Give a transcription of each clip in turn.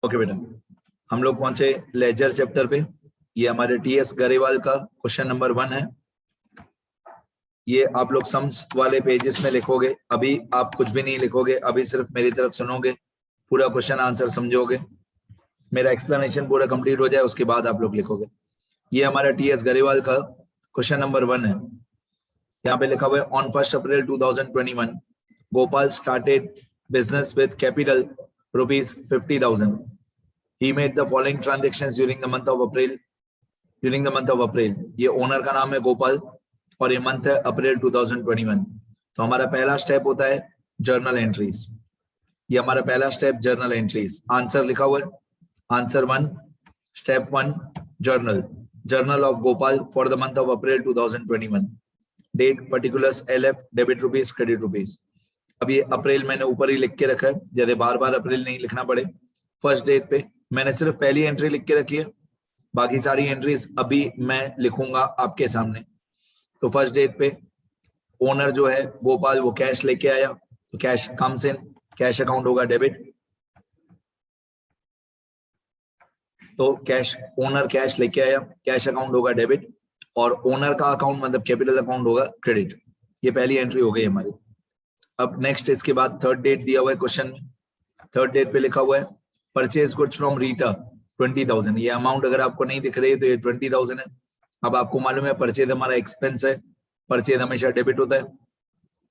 Okay बेटा, हम लोग पहुंचे लेजर चैप्टर पे। ये हमारे टीएस गरेवाल का क्वेश्चन नंबर 1 है। ये आप लोग सम्स वाले पेजेस में लिखोगे। अभी आप कुछ भी नहीं लिखोगे, अभी सिर्फ मेरी तरफ सुनोगे, पूरा क्वेश्चन आंसर समझोगे, मेरा एक्सप्लेनेशन पूरा कंप्लीट हो जाए उसके बाद आप लोग लिखोगे। ये हमारा टीएस गरेवाल का क्वेश्चन नंबर 1 है। यहाँ पे लिखा हुआ है on 1 April 2021 Gopal started business with capital ₹50,000. He made the following transactions during the month of April. ये ओनर का नाम है गोपाल और ये मंथ है अप्रैल 2021। तो हमारा पहला स्टेप होता है जर्नल एंट्रीज। ये हमारा पहला स्टेप जर्नल एंट्रीज। आंसर लिखा हुआ है, answer 1 step 1 journal of Gopal for the month of April 2021। Date particulars LF debit rupees credit rupees. अब ये अप्रैल मैंने ऊपर ही लिख के रखा है, जैसे बार बार अप्रैल नहीं लिखना पड़े। फर्स्ट डेट पे मैंने सिर्फ पहली एंट्री लिख के रखी है, बाकी सारी एंट्रीज अभी मैं लिखूंगा आपके सामने। तो फर्स्ट डेट पे ओनर जो है गोपाल वो कैश लेके आया, तो कैश कम्स इन, कैश अकाउंट होगा डेबिट। तो कैश ओनर कैश लेके आया, कैश अकाउंट होगा डेबिट और ओनर का अकाउंट मतलब कैपिटल अकाउंट होगा क्रेडिट। ये पहली एंट्री हो गई हमारी। अब नेक्स्ट इसके बाद थर्ड डेट दिया हुआ है क्वेश्चन में। थर्ड डेट पे लिखा हुआ है परचेज गुड्स फ्रॉम रीटा 20,000। ये अमाउंट अगर आपको नहीं दिख रही है तो ये 20,000 है। अब आपको मालूम है परचेज हमारा एक्सपेंस है, परचेज हमेशा डेबिट होता है।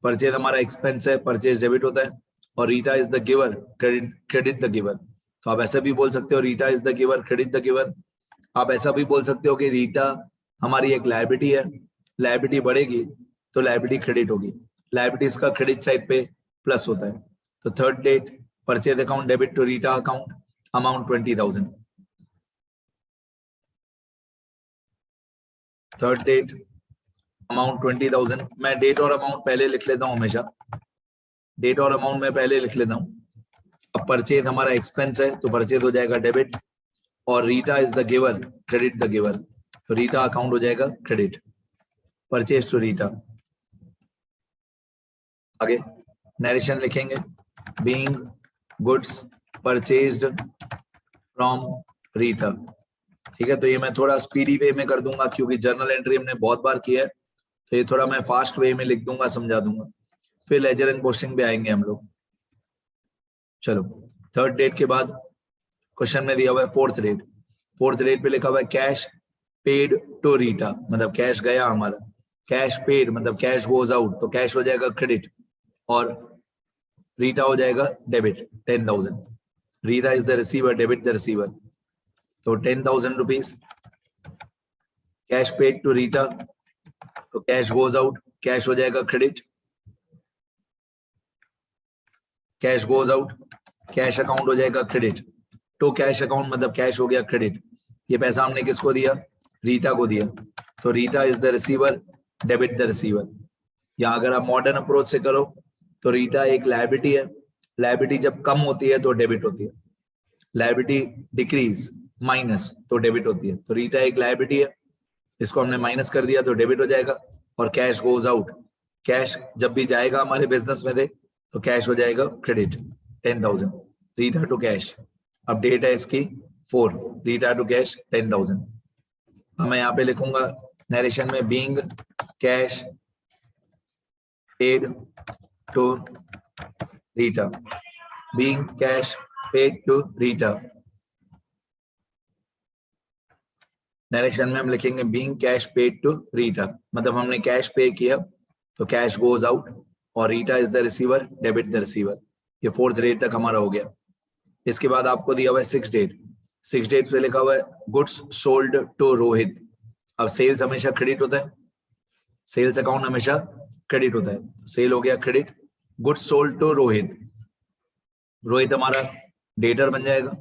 परचेज हमारा एक्सपेंस है, परचेज डेबिट होता है। और Rita is the giver, credit the giver. तो आप ऐसा भी बोल सकते हो Rita is the giver, credit the giver. आप ऐसा भी बोल सकते हो कि रीटा हमारी एक लायबिलिटी है, लायबिलिटी बढ़ेगी तो लायबिलिटी क्रेडिट होगी, लायबिलिटीज का क्रेडिट साइड पे प्लस होता है। तो third date purchase account debit to Rita account amount 20,000। Third date amount 20,000। मैं डेट और अमाउंट पहले लिख लेता हूं, हमेशा डेट और अमाउंट मैं पहले लिख लेता हूं। अब परचेज हमारा एक्सपेंस है तो परचेज हो जाएगा डेबिट और Rita is the giver, credit the giver. तो रीटा अकाउंट हो जाएगा क्रेडिट, परचेज टू रीटा। आगे नरेशन लिखेंगे, being goods purchased from Rita. ठीक है, तो ये मैं थोड़ा स्पीडी वे में कर दूंगा क्योंकि जर्नल एंट्री हमने बहुत बार किया है, तो ये थोड़ा मैं फास्ट वे में लिख दूंगा, समझा दूंगा। फिर लेजर एंड पोस्टिंग पे आएंगे हम लोग। चलो थर्ड डेट के बाद क्वेश्चन में दिया हुआ है फोर्थ डेट। फोर्थ डेट पे लिखा हुआ है कैश पेड टू रीटा, मतलब कैश गया हमारा। कैश पेड मतलब कैश गोज आउट, तो कैश हो जाएगा क्रेडिट और रीटा हो जाएगा debit 10,000। Rita is the receiver, debit the receiver. तो 10,000 rupees cash paid to Rita, तो कैश गोज आउट, कैश हो जाएगा credit, cash goes out, cash account हो जाएगा क्रेडिट। तो कैश अकाउंट मतलब कैश हो गया क्रेडिट। ये पैसा हमने किसको दिया? रीटा को दिया। तो Rita is the receiver, debit the receiver. या अगर आप मॉडर्न अप्रोच से करो तो रीटा एक लायबिलिटी है, लायबिलिटी जब कम होती है तो डेबिट होती है, लायबिलिटी डिक्रीज माइनस तो डेबिट होती है। तो रीटा एक लायबिलिटी है, इसको हमने माइनस कर दिया तो डेबिट हो जाएगा। और कैश गोज आउट, कैश जब भी जाएगा हमारे बिजनेस में तो कैश हो जाएगा क्रेडिट 10,000, रीटा टू कैश। अब डेट है इसकी 4, रीटा टू कैश 10,000। अब मैं यहाँ पे लिखूंगा नरेशन में being cash paid to Rita, being cash paid to Rita. Narration में हम लिखेंगे being cash paid to Rita, मतलब हमने कैश पे किया तो कैश गोज आउट और Rita is the receiver, debit the receiver. ये फोर्थ डेट तक हमारा हो गया। इसके बाद आपको दिया हुआ है 6 डेट। 6 डेट पे लिखा हुआ है गुड्स सोल्ड टू रोहित। अब सेल्स हमेशा क्रेडिट होता है, सेल्स अकाउंट हमेशा क्रेडिट होता है। सेल हो गया credit, goods sold to Rohit. Rohit हमारा डेटर बन जाएगा,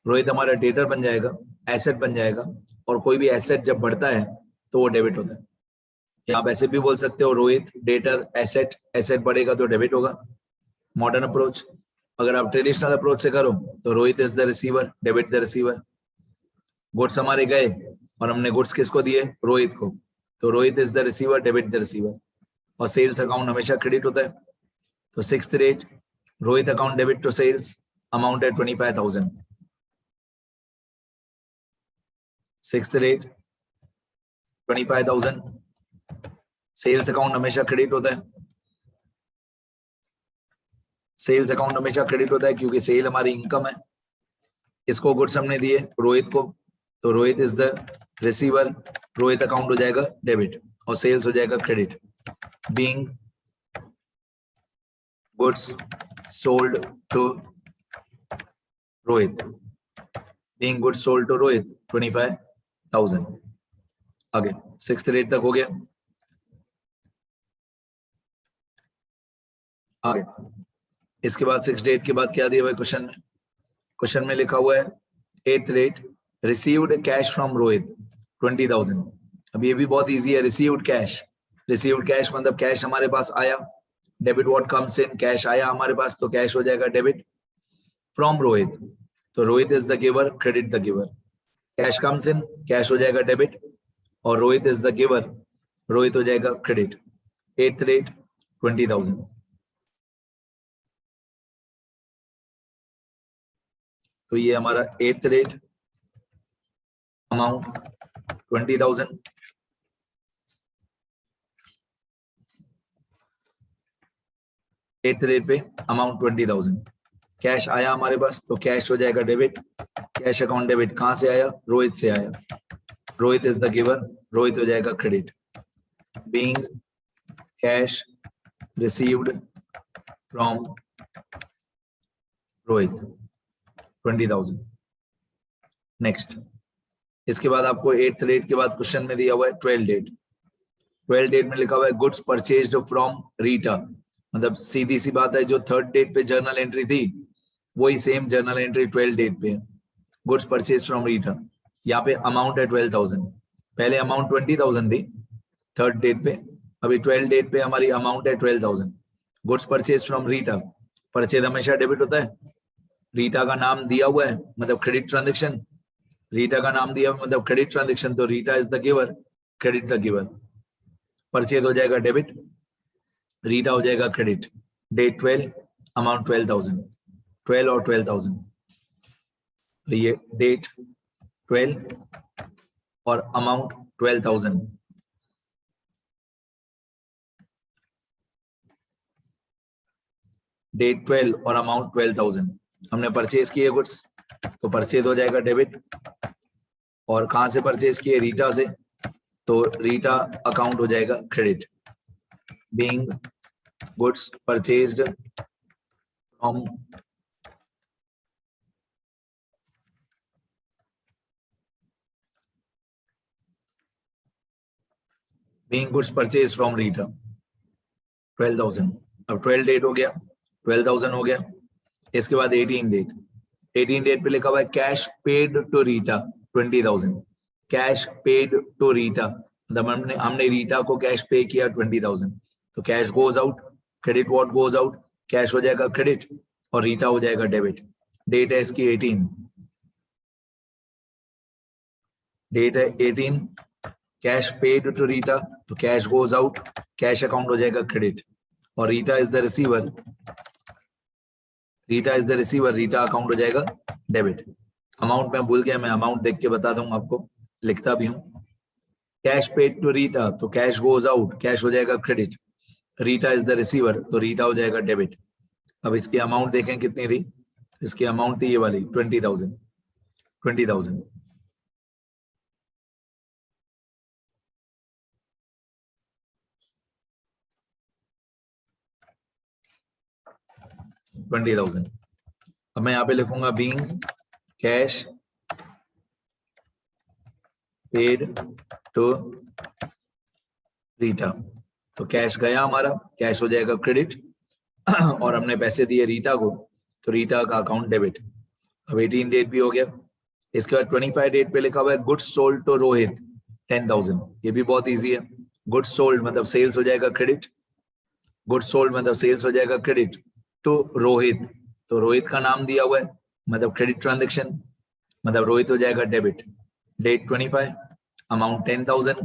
रोहित हमारा डेटर बन जाएगा, एसेट बन जाएगा। और कोई भी एसेट जब बढ़ता है तो वो डेबिट होता है। आप ऐसे भी बोल सकते हो रोहित डेटर एसेट, एसेट बढ़ेगा तो डेबिट होगा, मॉडर्न अप्रोच। अगर आप ट्रेडिशनल अप्रोच से करो तो Rohit is the receiver, debit the receiver. Goods हमारे गए और हमने गुड्स किसको दिए? रोहित को, तो Rohit is the receiver, debit the receiver. और सेल्स अकाउंट हमेशा क्रेडिट होता है। तो 6th date Rohit account debit to sales, amount है 25,000। Sixth date 25,000। सेल्स अकाउंट हमेशा क्रेडिट होता है, सेल्स अकाउंट हमेशा क्रेडिट होता है क्योंकि सेल हमारी इनकम है। इसको गुड्स हमने दिए रोहित को, तो Rohit is the receiver, Rohit account हो जाएगा डेबिट और सेल्स हो जाएगा credit. Being goods sold to Rohit, being goods sold to Rohit 25,000। आगे सिक्स्थ रेट तक हो गया। आगे इसके बाद सिक्स डेट के बाद क्या दिया हुआ है क्वेश्चन में? क्वेश्चन में लिखा हुआ है eighth rate received cash from Rohit 20,000। अब ये भी बहुत इजी है, रिसीव्ड कैश, रिसीव्ड कैश मतलब कैश हमारे पास आया, debit what comes in, cash आया हमारे पास तो कैश हो जाएगा डेबिट। फ्रॉम रोहित, तो Rohit is the giver, credit the giver. Cash comes in, cash हो जाएगा डेबिट और Rohit is the giver, Rohit हो जाएगा क्रेडिट। Eighth rate 20,000। तो ये हमारा eighth rate, amount 20,000। Eighth rate पे अमाउंट 20,000। कैश आया हमारे पास तो कैश हो जाएगा डेबिट, कैश अकाउंट डेबिट कहां से आया? रोहित से आया, Rohit is the giver, Rohit हो जाएगा credit. Being cash received from Rohit 20,000। Next, इसके बाद आपको एट्थ रेट के बाद क्वेश्चन में दिया हुआ है 12 डेट। 12 डेट में लिखा हुआ है गुड्स परचेज्ड फ्रॉम रीटा, मतलब सीधी सी बात है जो थर्ड डेट पे जर्नल एंट्री थी वही सेम जर्नल एंट्री 12 डेट पे है। गुड्स परचेज फ्रॉम रीटा, यहाँ पे अमाउंट है 12,000, पहले अमाउंट 20,000 थी थर्ड डेट पे, अभी 12 डेट पे हमारी अमाउंट है 12,000। Goods purchase from Rita, purchase हमेशा डेबिट होता है, रीटा का नाम दिया हुआ है मतलब क्रेडिट ट्रांजेक्शन, रीटा का नाम दिया मतलब क्रेडिट ट्रांजेक्शन, तो Rita is the giver, credit the giver. Purchase हो जाएगा डेबिट, रीटा हो जाएगा क्रेडिट। डेट 12, अमाउंट 12,000, 12 और 12,000, तो ये डेट 12 और अमाउंट 12,000। डेट 12 और अमाउंट 12,000, हमने परचेज किए गुड्स तो परचेज हो जाएगा डेबिट, और कहां से परचेज किए? रीटा से, तो रीटा अकाउंट हो जाएगा credit. Being goods purchased from being goods purchase from Rita 12,000। अब 12 डेट हो गया, 12,000 हो गया। इसके बाद 18 डेट, 18 डेट पे लिखा हुआ है cash paid to Rita 20,000। Cash paid to Rita मतलब हमने रीटा को कैश पे किया 20,000, तो cash goes out, credit what goes out, cash हो जाएगा क्रेडिट और रीटा हो जाएगा डेबिट। डेट है इसकी 18, डेट है 18, कैश पेड टू रीटा तो cash goes out, cash account हो जाएगा क्रेडिट, और Rita is the receiver, Rita is the receiver, Rita account हो जाएगा डेबिट। अमाउंट मैं भूल गया, मैं अमाउंट देख के बता दूंगा आपको, लिखता भी हूं। कैश पेड टू रीटा तो कैश गोज आउट, कैश हो जाएगा credit, Rita is the receiver तो रीटा हो जाएगा डेबिट। अब इसकी अमाउंट देखें कितनी थी, इसकी अमाउंट थी ये वाली 20,000, 20,000। अब मैं यहाँ पे लिखूंगा being cash paid to Rita, तो कैश गया हमारा, कैश हो जाएगा क्रेडिट और हमने पैसे दिए रीटा को तो रीटा का अकाउंट डेबिट। अब 18 डेट भी हो गया। इसके बाद 25 डेट पे लिखा हुआ है गुड्स सोल्ड टू रोहित 10,000, ये भी बहुत इजी है। गुड्स सोल्ड मतलब सेल्स हो जाएगा क्रेडिट, गुड्स सोल्ड मतलब सेल्स हो जाएगा क्रेडिट टू रोहित, तो रोहित का नाम दिया हुआ है मतलब क्रेडिट ट्रांजेक्शन, मतलब रोहित हो जाएगा debit. Date 25, amount 10,000,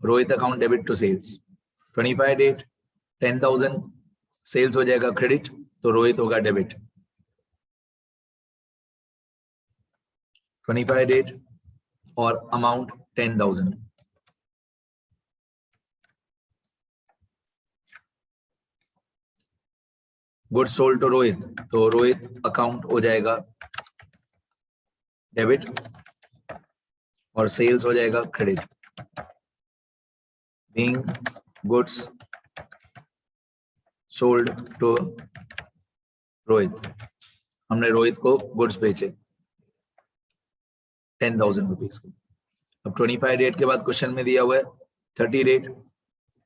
Rohit account debit to sales. 25 date 10,000, sales हो जाएगा क्रेडिट तो रोहित होगा डेबिट। 25 डेट और amount 10,000। Goods sold to Rohit, तो रोहित अकाउंट हो जाएगा डेबिट और सेल्स हो जाएगा credit. Being goods sold to Rohit, हमने रोहित को गुड्स बेचे 10,000 रुपीज के। अब 25 डेट के बाद क्वेश्चन में दिया हुआ है 30 डेट,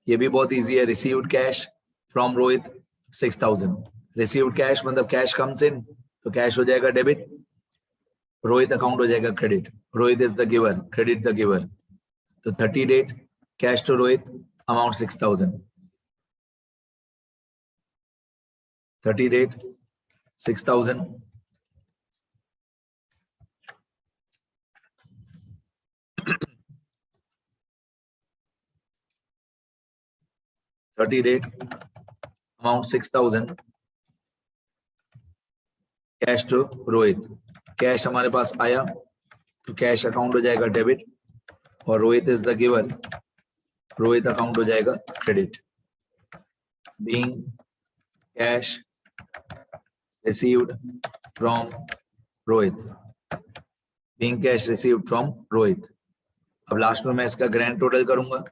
ये भी बहुत इजी है। Received cash from Rohit 6,000। Received cash मतलब कैश कम्स इन, तो कैश हो जाएगा डेबिट, रोहित अकाउंट हो जाएगा credit. Rohit is the giver, credit the giver. तो 30 date cash to Rohit amount 6,000। 30 date 6,000 30 date amount 6,000 cash to Rohit. Cash हमारे पास आया तो कैश अकाउंट हो जाएगा डेबिट और Rohit is the giver, Rohit account हो जाएगा credit. Being cash received from Rohit, being cash received from Rohit. अब लास्ट में मैं इसका ग्रैंड टोटल करूंगा।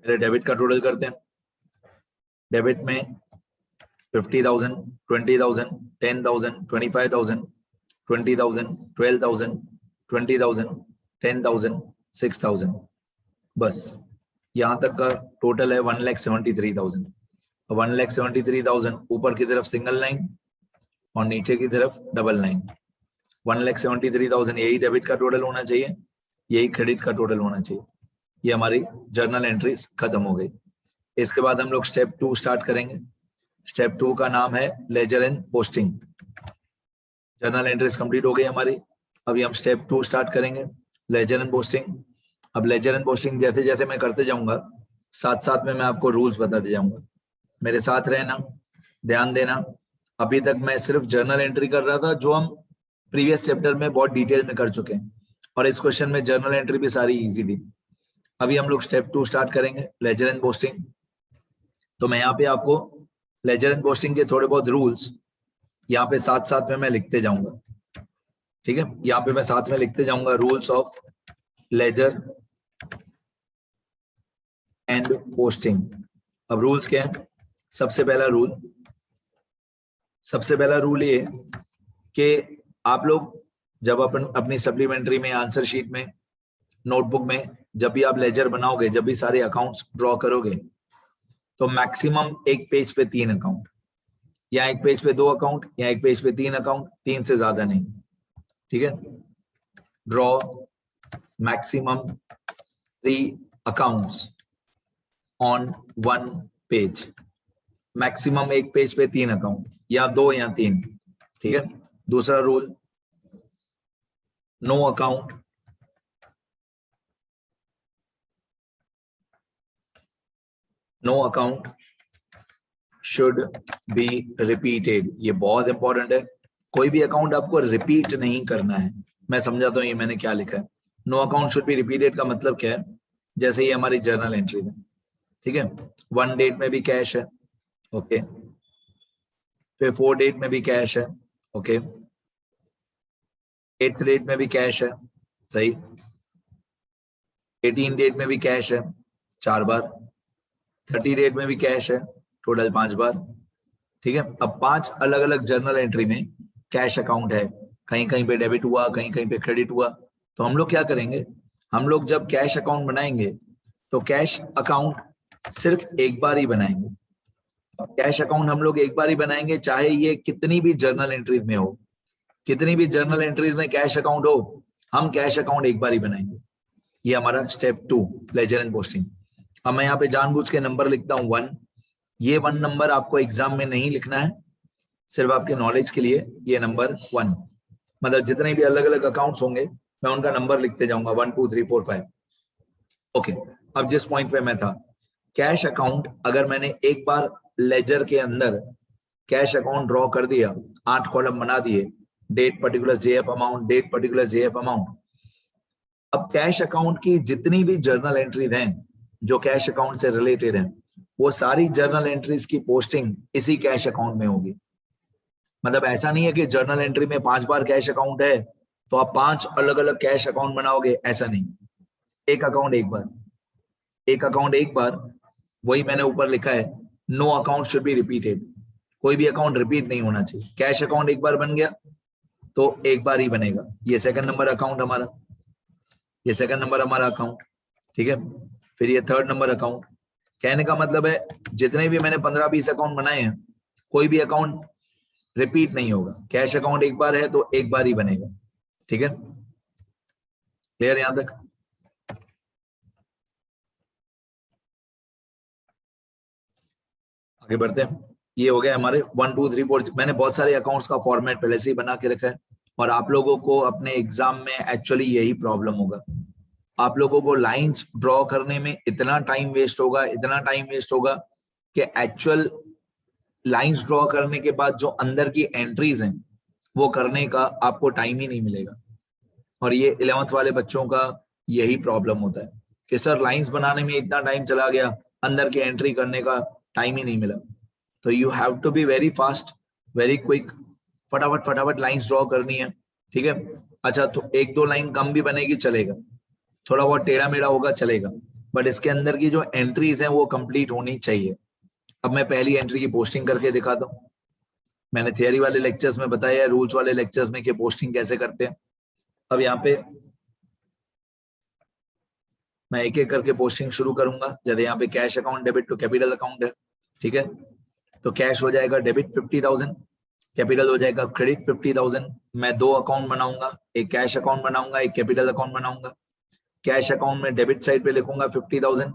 पहले डेबिट का टोटल करते हैं। डेबिट में 50,000, 20,000, 10,000, 25,000, 20,000, 12,000, 20,000, 10,000, 6,000, बस यहां तक का टोटल है 1,73,000। 1,73,000 ऊपर की तरफ सिंगल लाइन और नीचे की तरफ डबल लाइन। 1,73,000 यही डेबिट का टोटल होना चाहिए, यही क्रेडिट का टोटल होना चाहिए। ये हमारी जर्नल एंट्रीज खत्म हो गई। इसके बाद हम लोग स्टेप 2 स्टार्ट करेंगे। स्टेप 2 का नाम है ledger and posting. Journal entries complete हो गई हमारी। अभी हम स्टेप 2 स्टार्ट करेंगे, लेजर एंड पोस्टिंग। अब लेजर एंड पोस्टिंग जैसे जैसे मैं करते जाऊंगा साथ साथ में मैं आपको रूल्स बताते जाऊंगा। मेरे साथ रहना, ध्यान देना। अभी तक मैं सिर्फ जर्नल एंट्री कर रहा था जो हम प्रीवियस चैप्टर में बहुत डिटेल में कर चुके हैं और इस क्वेश्चन में जर्नल एंट्री भी सारी इजी थी। अभी हम लोग स्टेप 2 स्टार्ट करेंगे, लेजर एंड पोस्टिंग। तो मैं यहाँ पे आपको लेजर एंड पोस्टिंग के थोड़े बहुत रूल्स यहाँ पे साथ साथ में मैं लिखते जाऊंगा, ठीक है। यहाँ पे मैं साथ में लिखते जाऊंगा rules of ledger and posting. अब रूल्स क्या है? सबसे पहला रूल ये कि आप लोग जब अपनी सप्लीमेंट्री में, आंसर शीट में, नोटबुक में जब भी आप लेजर बनाओगे, जब भी सारे अकाउंट्स ड्रॉ करोगे तो मैक्सिमम एक पेज पे 3 अकाउंट, या एक पेज पे 2 अकाउंट, या एक पेज पे 3 अकाउंट, 3 से ज्यादा नहीं, ठीक है। Draw maximum 3 accounts on 1 page. Maximum एक पेज पे 3 अकाउंट, या 2 या 3, ठीक है। दूसरा rule, no account should be repeated. ये बहुत इंपॉर्टेंट है, कोई भी अकाउंट आपको रिपीट नहीं करना है। मैं समझाता हूँ ये मैंने क्या लिखा है। No account should be repeated का मतलब क्या है? जैसे ये हमारी जर्नल एंट्री है, ठीक है। 1 डेट में भी कैश है, ओके। फिर 4 डेट में भी कैश है, ओके। 8th डेट में भी कैश है, सही। 18 डेट में भी कैश है 4 बार। 30 डेट में भी कैश है, टोटल 5 बार, ठीक है। अब 5 अलग अलग जर्नल एंट्री में कैश अकाउंट है, कहीं कहीं पे डेबिट हुआ, कहीं कहीं पे क्रेडिट हुआ। तो हम लोग क्या करेंगे, हम लोग जब कैश अकाउंट बनाएंगे तो कैश अकाउंट सिर्फ एक बार ही बनाएंगे। कैश अकाउंट हम लोग एक बार ही बनाएंगे, चाहे ये कितनी भी जर्नल एंट्रीज में हो, कितनी भी जर्नल एंट्रीज में कैश अकाउंट हो, हम कैश अकाउंट एक बार ही बनाएंगे। ये हमारा स्टेप 2 लेजर एंड पोस्टिंग। अब मैं यहाँ पे जानबूझ के नंबर लिखता हूँ 1। ये 1 नंबर आपको एग्जाम में नहीं लिखना है, सिर्फ आपके नॉलेज के लिए। ये नंबर 1 मतलब जितने भी अलग अलग अकाउंट्स होंगे मैं उनका नंबर लिखते जाऊंगा 1 2 3 4 5, ओके। अब जिस पॉइंट पे मैं था, कैश अकाउंट अगर मैंने एक बार लेजर के अंदर कैश अकाउंट ड्रॉ कर दिया, 8 कॉलम बना दिए, date particular JF amount, date particular JF amount. अब कैश अकाउंट की जितनी भी जर्नल एंट्रीज हैं जो कैश अकाउंट से रिलेटेड हैं, वो सारी जर्नल एंट्रीज की पोस्टिंग इसी कैश अकाउंट में होगी। मतलब ऐसा नहीं है कि जर्नल एंट्री में 5 बार कैश अकाउंट है तो आप 5 अलग अलग कैश अकाउंट बनाओगे, ऐसा नहीं। एक अकाउंट एक बार, एक अकाउंट एक बार। वही मैंने ऊपर लिखा है, no account should be repeated. कोई भी अकाउंट रिपीट नहीं होना चाहिए। कैश अकाउंट एक बार बन गया तो एक बार ही बनेगा। ये सेकंड नंबर अकाउंट हमारा, ये सेकंड नंबर हमारा अकाउंट, ठीक है। फिर ये थर्ड नंबर अकाउंट। कहने का मतलब है जितने भी मैंने 15-20 अकाउंट बनाए हैं, कोई भी अकाउंट रिपीट नहीं होगा। कैश अकाउंट एक बार है तो एक बार ही बनेगा, ठीक है। क्लियर यहां तक? आगे बढ़ते हैं। ये हो गया हमारे 1 2 3 4। मैंने बहुत सारे अकाउंट्स का फॉर्मेट पहले से ही बना के रखा है, और आप लोगों को अपने एग्जाम में एक्चुअली यही प्रॉब्लम होगा। आप लोगों को लाइंस ड्रॉ करने में इतना टाइम वेस्ट होगा, इतना टाइम वेस्ट होगा कि एक्चुअल लाइंस ड्रॉ करने के बाद जो अंदर की एंट्रीज हैं वो करने का आपको टाइम ही नहीं मिलेगा। और ये 11th वाले बच्चों का यही प्रॉब्लम होता है कि सर लाइंस बनाने में इतना टाइम चला गया, अंदर की एंट्री करने का टाइम ही नहीं मिला। तो you have to be very fast, very quick, फटाफट फटाफट लाइंस ड्रॉ करनी है, ठीक है। अच्छा, तो 1-2 लाइन कम भी बनेगी चलेगा, थोड़ा बहुत टेढ़ा मेढ़ा होगा चलेगा, बट इसके अंदर की जो एंट्रीज हैं वो कंप्लीट होनी चाहिए। अब मैं पहली एंट्री की पोस्टिंग करके दिखाता हूँ। मैंने थियरी वाले लेक्चर्स में बताया है, रूल्स वाले लेक्चर्स में कि पोस्टिंग कैसे करते हैं। अब यहाँ पे मैं एक एक करके पोस्टिंग शुरू करूंगा। जैसे यहाँ पे cash account debit to capital account है, ठीक है। तो कैश हो जाएगा डेबिट 50,000, कैपिटल हो जाएगा क्रेडिट 50,000। मैं 2 अकाउंट बनाऊंगा, एक कैश अकाउंट बनाऊंगा, एक कैपिटल अकाउंट बनाऊंगा। कैश अकाउंट में डेबिट साइड पे लिखूंगा 50,000,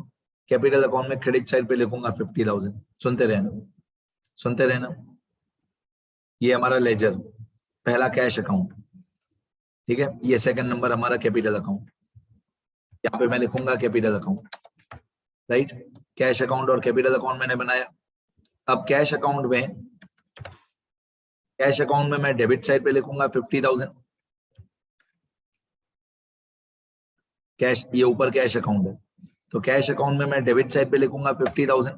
कैपिटल अकाउंट में क्रेडिट साइड पे लिखूंगा 50,000। सुनते रहना, सुनते रहना। ये हमारा लेजर, पहला कैश अकाउंट, ठीक है। ये सेकंड नंबर हमारा कैपिटल अकाउंट। यहाँ पे मैं लिखूंगा capital account, right. Cash account और कैपिटल अकाउंट मैंने बनाया। अब कैश अकाउंट में मैं डेबिट साइड पे लिखूंगा 50,000 कैश। ये ऊपर कैश अकाउंट है, तो कैश अकाउंट में मैं डेबिट साइड पे लिखूंगा 50,000।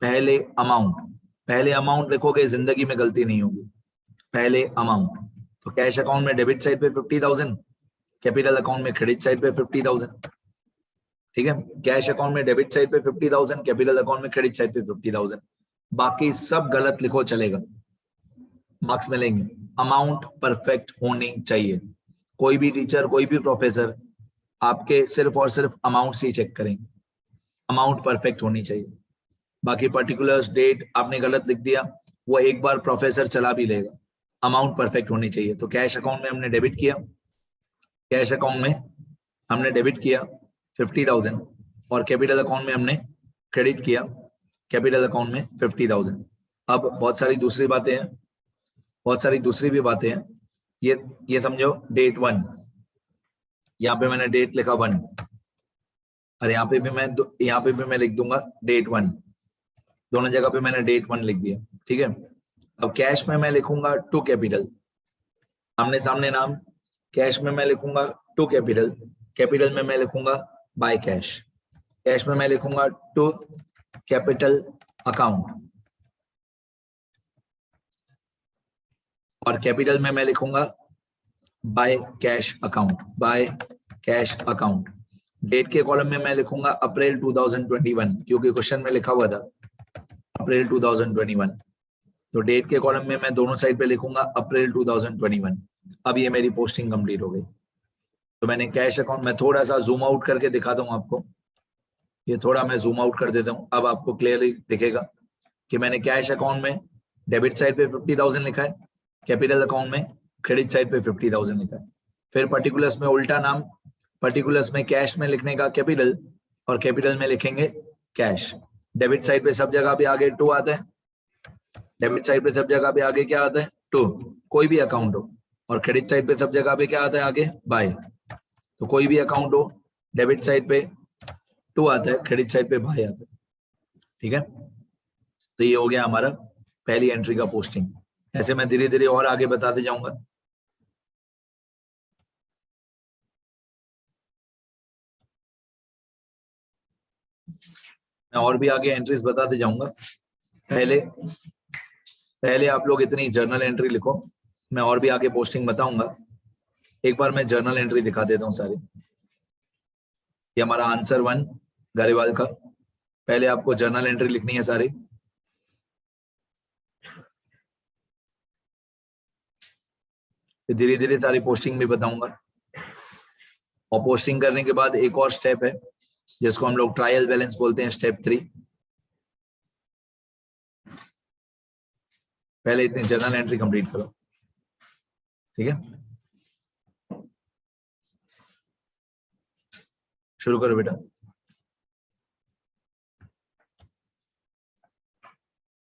पहले अमाउंट लिखोगे, जिंदगी में गलती नहीं होगी। पहले अमाउंट, तो कैश अकाउंट में डेबिट साइड पे 50,000, कैपिटल अकाउंट में क्रेडिट साइड पे 50,000, ठीक है। कैश अकाउंट में डेबिट साइड पे 50,000, कैपिटल अकाउंट में क्रेडिट साइड पे 50,000। बाकी सब गलत लिखो चलेगा, मार्क्स मिलेंगे। अमाउंट परफेक्ट होनी चाहिए। कोई भी टीचर, कोई भी प्रोफेसर आपके सिर्फ और सिर्फ अमाउंट से ही चेक करेंगे। अमाउंट परफेक्ट होनी चाहिए। बाकी पर्टिकुलर्स, डेट आपने गलत लिख दिया, वो एक बार प्रोफेसर चला भी लेगा। अमाउंट परफेक्ट होनी चाहिए। तो कैश अकाउंट में हमने डेबिट किया, कैश अकाउंट में हमने डेबिट किया 50,000, और कैपिटल अकाउंट में हमने क्रेडिट किया, कैपिटल अकाउंट में 50,000। अब बहुत सारी दूसरी बातें हैं, बहुत सारी दूसरी भी बातें हैं। ये समझो, डेट 1, यहाँ पे मैंने डेट लिखा 1, और यहाँ पे भी मैं लिख दूंगा डेट 1। दोनों जगह पे मैंने डेट 1 लिख दिया, ठीक है। अब कैश में मैं लिखूंगा टू कैपिटल, आमने सामने नाम। कैश में मैं लिखूंगा टू कैपिटल, कैपिटल में मैं लिखूंगा बाय कैश। कैश में मैं लिखूंगा टू कैपिटल अकाउंट, और कैपिटल में मैं लिखूंगा by cash account, by cash account. Date के कॉलम में मैं लिखूंगा अप्रैल 2021, क्योंकि क्वेश्चन में लिखा हुआ था अप्रैल 2021। तो डेट के कॉलम में मैं दोनों साइड पे लिखूंगा अप्रैल 2021। अब ये मेरी पोस्टिंग कंप्लीट हो गई। तो मैंने कैश अकाउंट में थोड़ा सा जूम आउट करके दिखाता हूँ आपको। ये थोड़ा मैं जूम आउट कर देता हूँ, अब आपको क्लियरली दिखेगा कि मैंने कैश अकाउंट में डेबिट साइड पे 50,000 लिखा है, कैपिटल अकाउंट में क्रेडिट साइड पे 50,000 लिखा है। फिर पर्टिकुलर्स में उल्टा नाम, पर्टिकुलर्स में कैश में लिखने का कैपिटल, और कैपिटल में लिखेंगे कैश। डेबिट साइड पे सब जगह पे आगे टू आता है, डेबिट साइड पे सब जगह पे आगे क्या आता है, टू, कोई भी अकाउंट हो। और क्रेडिट साइड पे सब जगह पे क्या आता है आगे, बाय। तो कोई भी अकाउंट हो, डेबिट साइड पे टू आता है, क्रेडिट साइड पे बाय आता है। ठीक है, तो ये हो गया हमारा पहली एंट्री का पोस्टिंग। ऐसे मैं धीरे धीरे और आगे बताते जाऊंगा। मैं और भी आगे एंट्रीज बताते जाऊंगा। पहले आप लोग इतनी जर्नल एंट्री लिखो, मैं और भी आगे पोस्टिंग बताऊंगा। एक बार मैं जर्नल एंट्री दिखा देता हूँ सारी। ये हमारा आंसर 1 गारेवाल का। पहले आपको जर्नल एंट्री लिखनी है सारी। धीरे धीरे सारी पोस्टिंग भी बताऊंगा। और पोस्टिंग करने के बाद एक और स्टेप है जिसको हम लोग ट्रायल बैलेंस बोलते हैं, स्टेप 3। पहले इतनी जर्नल एंट्री कंप्लीट करो, ठीक है। शुरू करो बेटा।